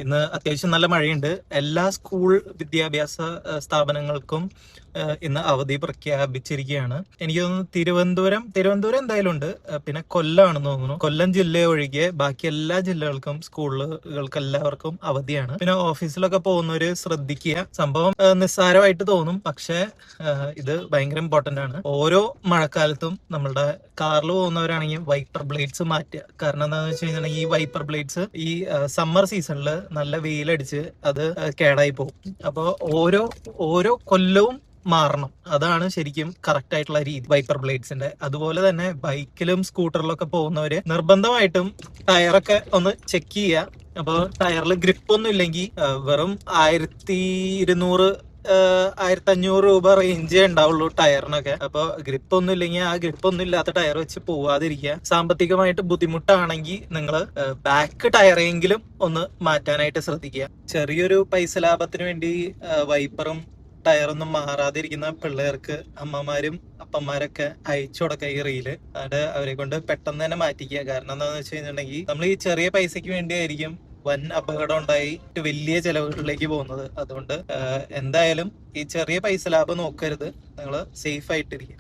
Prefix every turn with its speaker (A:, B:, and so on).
A: ഇന്ന് അത്യാവശ്യം നല്ല മഴയുണ്ട്. എല്ലാ സ്കൂൾ വിദ്യാഭ്യാസ സ്ഥാപനങ്ങൾക്കും ഇന്ന് അവധി പ്രഖ്യാപിച്ചിരിക്കുകയാണ്. എനിക്ക് തോന്നുന്നു തിരുവനന്തപുരം എന്തായാലും ഉണ്ട്. പിന്നെ കൊല്ലമാണെന്ന് തോന്നുന്നു. കൊല്ലം ജില്ല ഒഴികെ ബാക്കി എല്ലാ ജില്ലകൾക്കും സ്കൂളുകൾക്ക് എല്ലാവർക്കും അവധിയാണ്. പിന്നെ ഓഫീസിലൊക്കെ പോകുന്നവര് ശ്രദ്ധിക്കുക. സംഭവം നിസ്സാരമായിട്ട് തോന്നും, പക്ഷെ ഇത് ഭയങ്കര ഇമ്പോർട്ടന്റ് ആണ്. ഓരോ മഴക്കാലത്തും നമ്മളുടെ കാറിൽ പോകുന്നവരാണെങ്കിൽ വൈപ്പർ ബ്ലേഡ്സ് മാറ്റുക. കാരണം എന്താണെന്ന് വെച്ച് കഴിഞ്ഞാൽ ഈ വൈപ്പർ ബ്ലേഡ്സ് ഈ സമ്മർ സീസണിൽ നല്ല വെയിലടിച്ച് അത് കേടായി പോകും. അപ്പോൾ ഓരോ കൊല്ലവും മാറണം. അതാണ് ശരിക്കും കറക്റ്റ് ആയിട്ടുള്ള രീതി വൈപ്പർ ബ്ലേഡ്സിന്റെ. അതുപോലെ തന്നെ ബൈക്കിലും സ്കൂട്ടറിലൊക്കെ പോകുന്നവര് നിർബന്ധമായിട്ടും ടയറൊക്കെ ഒന്ന് ചെക്ക് ചെയ്യുക. അപ്പോൾ ടയറിൽ ഗ്രിപ്പ് ഒന്നും ഇല്ലെങ്കിൽ വെറും 1200 1500 രൂപ റേഞ്ചേ ഉണ്ടാവുള്ളൂ ടയറിനൊക്കെ. അപ്പൊ ഗ്രിപ്പ് ഒന്നും ഇല്ലെങ്കിൽ ആ ഗ്രിപ്പ് ഒന്നും ഇല്ലാത്ത ടയർ വെച്ച് പോവാതിരിക്കുക. സാമ്പത്തികമായിട്ട് ബുദ്ധിമുട്ടാണെങ്കിൽ നിങ്ങൾ ബാക്ക് ടയറെങ്കിലും ഒന്ന് മാറ്റാനായിട്ട് ശ്രദ്ധിക്കുക. ചെറിയൊരു പൈസ ലാഭത്തിന് വേണ്ടി വൈപ്പറും ടയറൊന്നും മാറാതിരിക്കുന്ന പിള്ളേർക്ക് അമ്മമാരും അപ്പന്മാരൊക്കെ അയച്ചു കൊടുക്കുക ഈ റീല്. അത് അവരെ കൊണ്ട് പെട്ടെന്ന് തന്നെ മാറ്റിക്കുക. കാരണം എന്താണെന്ന് വെച്ച് കഴിഞ്ഞിട്ടുണ്ടെങ്കിൽ നമ്മൾ ഈ ചെറിയ പൈസക്ക് വേണ്ടിയായിരിക്കും വൻ അപകടം ഉണ്ടായി വലിയ ചെലവുകളിലേക്ക് പോകുന്നത്. അതുകൊണ്ട് എന്തായാലും ഈ ചെറിയ പൈസ ലാഭം നോക്കരുത്. നിങ്ങൾ സേഫ് ആയിട്ടിരിക്കുക.